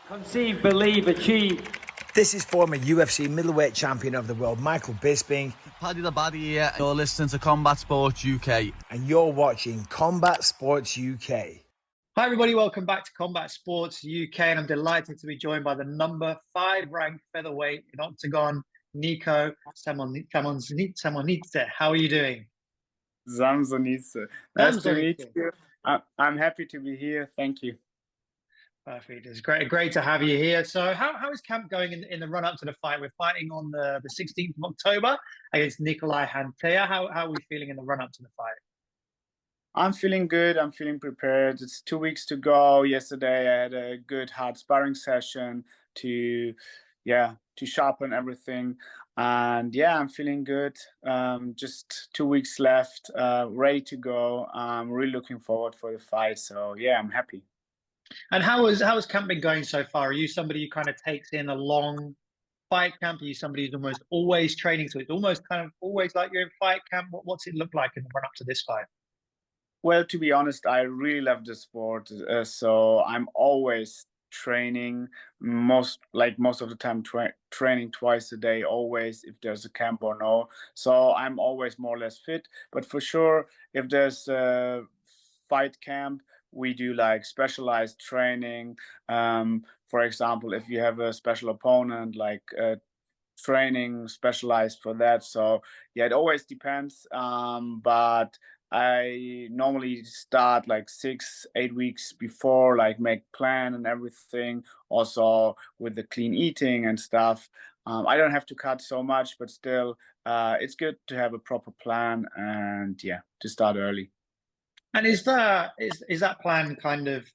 Conceive, believe, achieve. This is former UFC middleweight champion of the world, Michael Bisping. Paddy the Baddy here. You're listening to Combat Sports UK. And you're watching Combat Sports UK. Hi everybody, welcome back to Combat Sports UK, and I'm delighted to be joined by the number 5 ranked featherweight in Oktagon, Niko Samsonidse. How are you doing? Samsonidse. Nice to meet you. I'm happy to be here. Thank you. Perfect. It's great to have you here. So how is camp going in the run-up to the fight? We're fighting on the 16th of October against Nicolae Hantea. How are we feeling in the run-up to the fight? I'm feeling good. I'm feeling prepared. It's 2 weeks to go. Yesterday I had a good hard sparring session to sharpen everything. And yeah, I'm feeling good. Just 2 weeks left, ready to go. I'm really looking forward for the fight. So yeah, I'm happy. And how has camp been going so far? Are you somebody who kind of takes in a long fight camp? Are you somebody who's almost always training? So it's almost kind of always like you're in fight camp. What's it look like in the run-up to this fight? Well, to be honest, I really love the sport. So I'm always training, most of the time training twice a day, always, if there's a camp or no. So I'm always more or less fit. But for sure, if there's a fight camp, we do like specialized training. For example, if you have a special opponent, like training specialized for that. So yeah, it always depends. But I normally start like 6-8 weeks before, like make plan and everything. Also with the clean eating and stuff. I don't have to cut so much, but still, it's good to have a proper plan and yeah, to start early. And is that plan kind of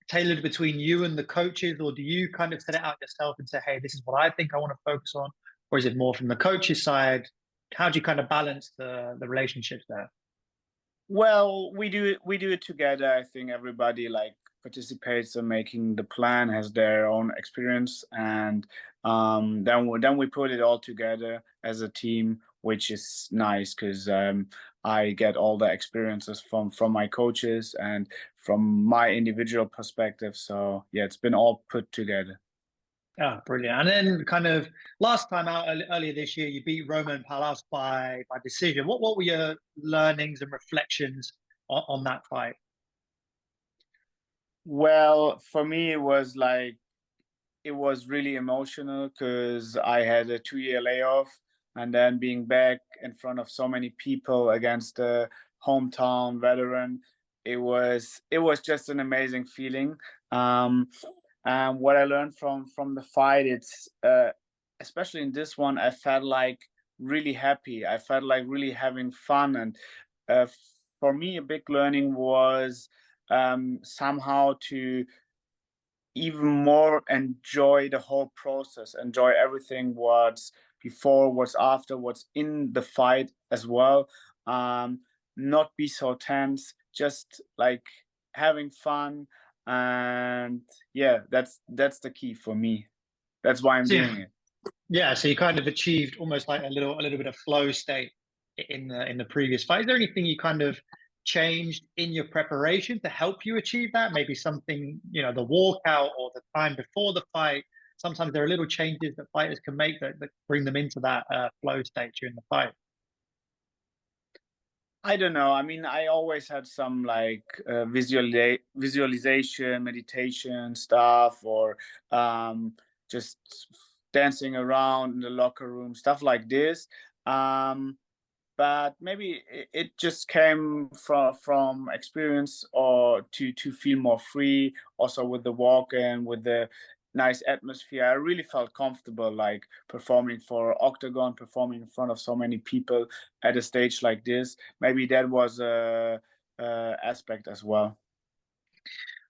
tailored between you and the coaches, or do you kind of set it out yourself and say, hey, this is what I think I want to focus on? Or is it more from the coach's side? How do you kind of balance the relationships there? Well, we do it together. I think everybody like participates in making the plan, has their own experience, and then we put it all together as a team, which is nice because I get all the experiences from my coaches and from my individual perspective. So yeah, it's been all put together. Ah, brilliant. And then kind of last time out earlier this year, you beat Roman Palas by decision. What were your learnings and reflections on that fight? Well, for me, it was really emotional because I had a 2-year layoff, and then being back in front of so many people against a hometown veteran, it was just an amazing feeling. And what I learned from the fight, it's especially in this one, I felt like really happy. I felt like really having fun, and for me, a big learning was somehow to even more enjoy the whole process, enjoy everything, what's before, what's after, what's in the fight as well. Not be so tense, just like having fun. And yeah, that's the key for me. That's why I'm doing it. Yeah, so you kind of achieved almost like a little bit of flow state in the previous fight. Is there anything you kind of changed in your preparation to help you achieve that? Maybe something, the walkout or the time before the fight. Sometimes there are little changes that fighters can make that bring them into that flow state during the fight. I don't know. I mean, I always had some like visualization, meditation stuff, or just dancing around in the locker room, stuff like this. But maybe it just came from experience, or to feel more free. Also with the walk and with the nice atmosphere, I really felt comfortable, like performing for Oktagon, performing in front of so many people at a stage like this. Maybe that was a aspect as well.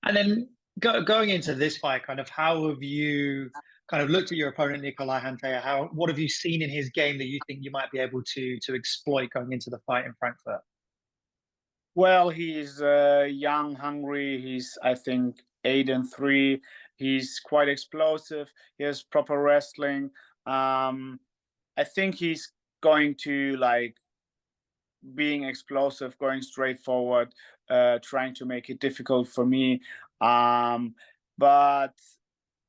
And then going into this fight, kind of how have you kind of looked at your opponent, Nicolae Hantea? What have you seen in his game that you think you might be able to exploit going into the fight in Frankfurt? Well, he's young, hungry. He's, I think, 8-3. He's quite explosive. He has proper wrestling. I think he's going to like being explosive, going straight forward, trying to make it difficult for me. But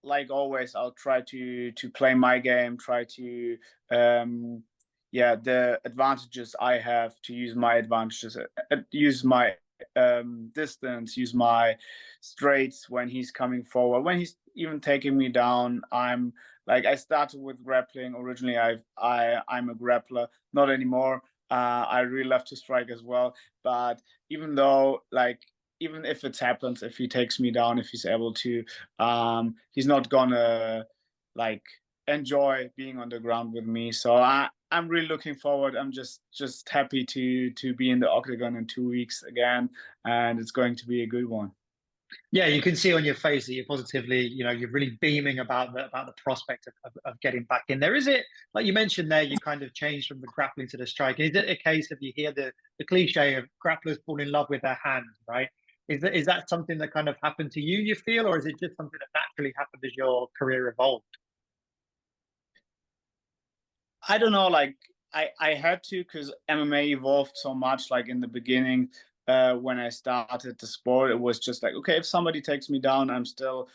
like always, I'll try to play my game, try to the advantages I have, to use my advantages, use my distance, use my straights when he's coming forward, when he's even taking me down. I'm like, I started with grappling originally. I'm a grappler, not anymore. I really love to strike as well, but even though, like, even if it happens, if he takes me down, if he's able to, he's not gonna like enjoy being on the ground with me. So I'm really looking forward. I'm just happy to be in the Octagon in 2 weeks again, and it's going to be a good one. Yeah, you can see on your face that you're positively, you're really beaming about the prospect of getting back in there. Is it, like you mentioned there, you kind of changed from the grappling to the striking? Is it a case of, you hear the cliche of grapplers fall in love with their hands, right? Is that something that kind of happened to you, you feel, or is it just something that naturally happened as your career evolved? I don't know, like, I had to, because MMA evolved so much. Like in the beginning, when I started the sport, it was just like, okay, if somebody takes me down, I'm still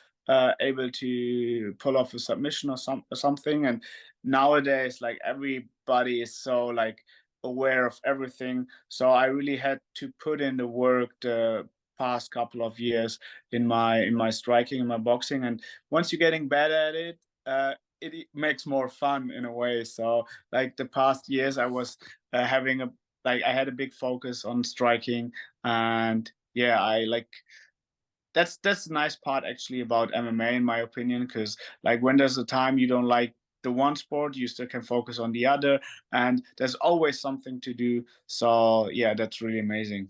able to pull off a submission or something. And nowadays, like, everybody is so like aware of everything. So I really had to put in the work the past couple of years in my striking, in my boxing. And once you're getting better at it, it makes more fun in a way. So like the past years, I was having a like I had a big focus on striking, and yeah, I like that's the nice part actually about MMA, in my opinion, because like when there's a time you don't like the one sport, you still can focus on the other, and there's always something to do. So yeah, that's really amazing.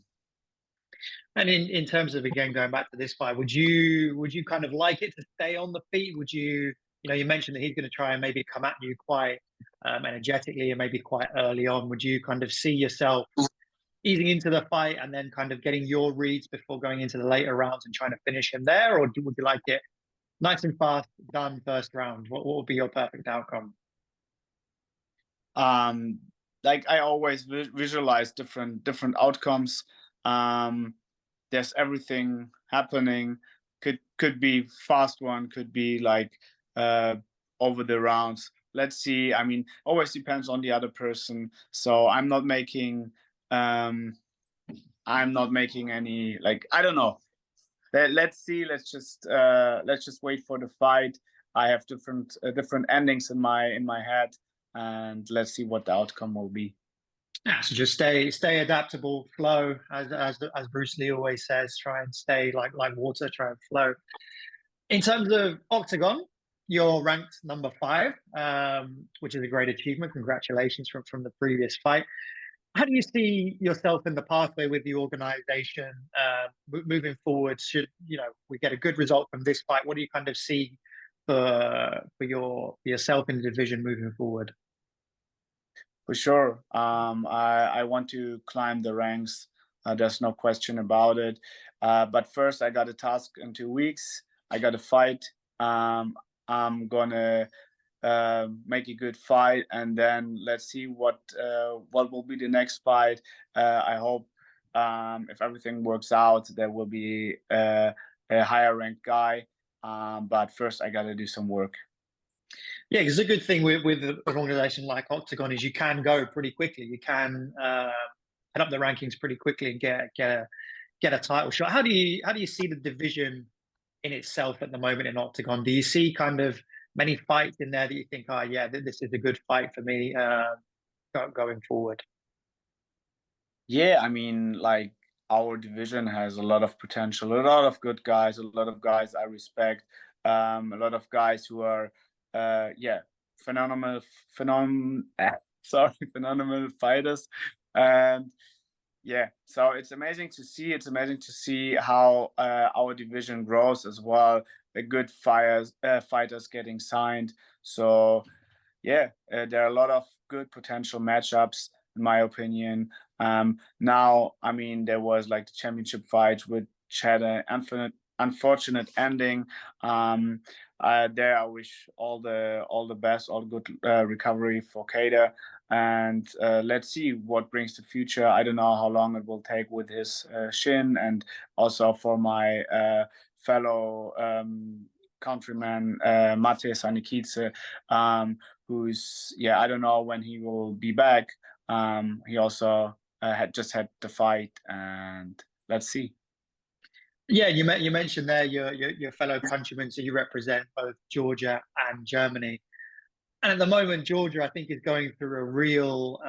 And in terms of, again, going back to this fight, would you kind of like it to stay on the feet? Would you, you mentioned that he's going to try and maybe come at you quite energetically and maybe quite early on. Would you kind of see yourself easing into the fight and then kind of getting your reads before going into the later rounds and trying to finish him there, or would you like it nice and fast, done first round? What would be your perfect outcome? Um, like I always visualize different outcomes. Um, there's everything happening. Could be fast one, could be like uh over the rounds. Let's see. I mean, always depends on the other person. So I'm not making any, like, I don't know. Let's see. Let's just wait for the fight. I have different endings in my head, and let's see what the outcome will be. Yeah, so just stay adaptable, flow, as Bruce Lee always says. Try and stay like water, try and flow. In terms of Octagon, you're ranked number 5, which is a great achievement. Congratulations from the previous fight. How do you see yourself in the pathway with the organization moving forward? Should we get a good result from this fight? What do you kind of see for yourself in the division moving forward? For sure. I want to climb the ranks. There's no question about it. But first, I got a task in 2 weeks. I got a fight. I'm gonna make a good fight, and then let's see what will be the next fight. I hope, if everything works out, there will be a higher ranked guy. But first, I gotta do some work. Yeah, because the good thing with an organization like Octagon is you can go pretty quickly. You can head up the rankings pretty quickly and get a title shot. How do you see the division in itself at the moment in Octagon? Do you see kind of many fights in there that you think, oh yeah, this is a good fight for me going forward? Yeah, I mean, like, our division has a lot of potential, a lot of good guys, a lot of guys I respect, a lot of guys who are, yeah, phenomenal, sorry, phenomenal fighters, and yeah, so it's amazing to see. It's amazing to see how our division grows as well. The good fighters getting signed. So yeah, there are a lot of good potential matchups, in my opinion. Now, I mean, there was like the championship fight, which had an unfortunate ending. There, I wish all the best, all good recovery for Kader, and let's see what brings the future. I don't know how long it will take with his shin, and also for my fellow countryman, Mate Sanikidze, who's, I don't know when he will be back. He also had the fight, and let's see. Yeah, you mentioned there your fellow countrymen, so you represent both Georgia and Germany. And at the moment, Georgia, I think, is going through a real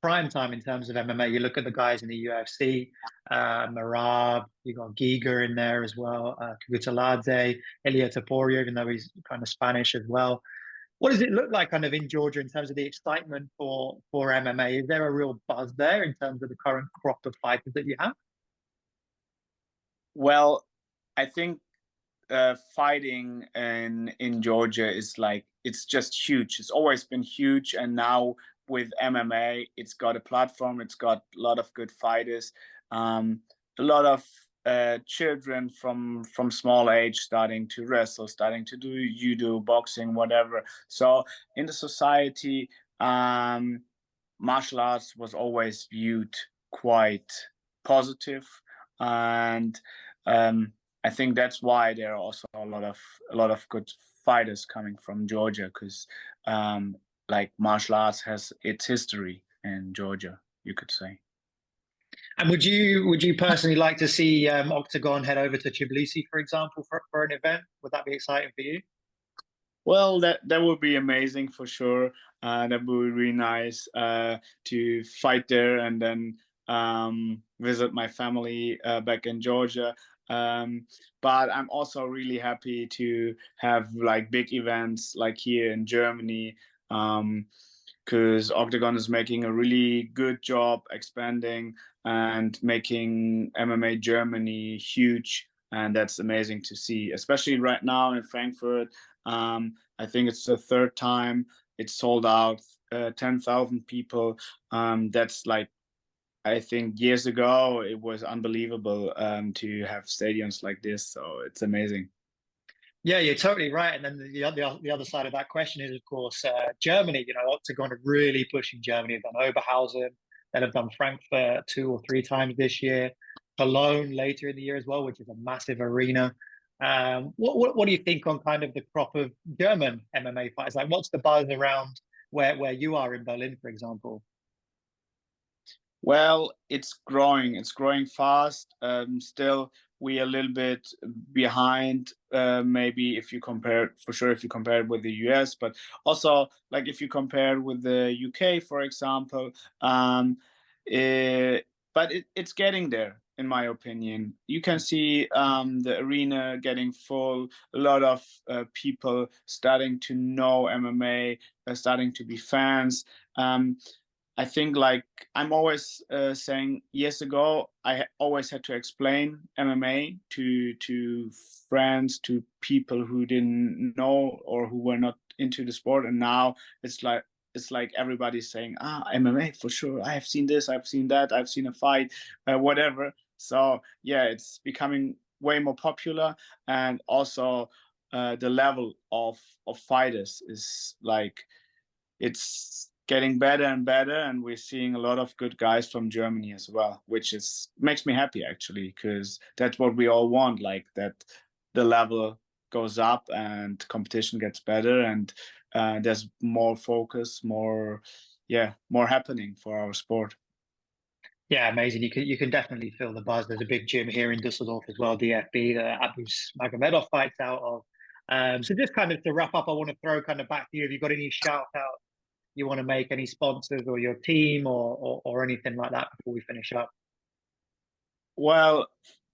prime time in terms of MMA. You look at the guys in the UFC, Marab, you got Giga in there as well, Kugutaladze, Ilia Topuria, even though he's kind of Spanish as well. What does it look like kind of in Georgia in terms of the excitement for MMA? Is there a real buzz there in terms of the current crop of fighters that you have? Well, I think fighting in Georgia is like, it's just huge. It's always been huge, and now with MMA, it's got a platform. It's got a lot of good fighters, a lot of children from small age starting to wrestle, starting to do judo, boxing, whatever. So in the society, martial arts was always viewed quite positive, and I think that's why there are also a lot of good fighters coming from Georgia, because like martial arts has its history in Georgia, you could say. And would you personally like to see Oktagon head over to Tbilisi, for example, for an event? Would that be exciting for you? Well, that would be amazing for sure. That would be really nice to fight there and then visit my family back in Georgia. But I'm also really happy to have like big events like here in Germany, because Oktagon is making a really good job expanding and making MMA Germany huge. And that's amazing to see, especially right now in Frankfurt. I think it's the third time it's sold out, 10,000 people. That's like, I think years ago it was unbelievable to have stadiums like this. So it's amazing. Yeah, you're totally right. And then the other side of that question is, of course, Germany. You know, Octagon are really pushing Germany. They've done Oberhausen, then have done Frankfurt 2 or 3 times this year. Cologne later in the year as well, which is a massive arena. What do you think on kind of the crop of German MMA fighters? Like, what's the buzz around where you are in Berlin, for example? Well, it's growing. It's growing fast. Still, we a little bit behind. Maybe if you compare, for sure, if you compare it with the US, but also like if you compare with the UK, for example. But it's getting there, in my opinion. You can see the arena getting full. A lot of people starting to know MMA, starting to be fans. I think, like I'm always saying, years ago, I always had to explain MMA to friends, to people who didn't know or who were not into the sport. And now it's like everybody's saying, MMA for sure. I have seen this, I've seen that, I've seen a fight, whatever. So yeah, it's becoming way more popular, and also the level of fighters is like, it's getting better and better, and we're seeing a lot of good guys from Germany as well, which makes me happy actually, because that's what we all want, like that the level goes up and competition gets better, and there's more focus, more happening for our sport. Yeah, amazing. You can definitely feel the buzz. There's a big gym here in Düsseldorf as well, DFB, that Abus Magomedov fights out of. So just kind of to wrap up, I want to throw kind of back to you. Have you got any shout out you want to make, any sponsors or your team or anything like that before we finish up? Well,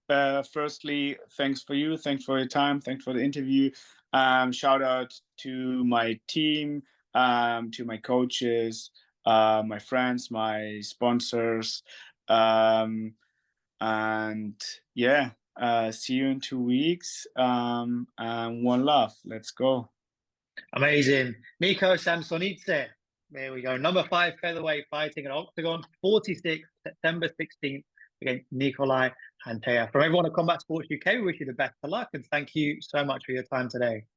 firstly, thanks for your time, thanks for the interview. Shout out to my team, to my coaches, my friends, my sponsors, and yeah, see you in 2 weeks. And one love. Let's go. Amazing. Niko Samsonidse. There we go. Number 5 featherweight fighting at Oktagon, 46, September 16th against Nicolae Hantea. From everyone at Combat Sports UK, we wish you the best of luck and thank you so much for your time today.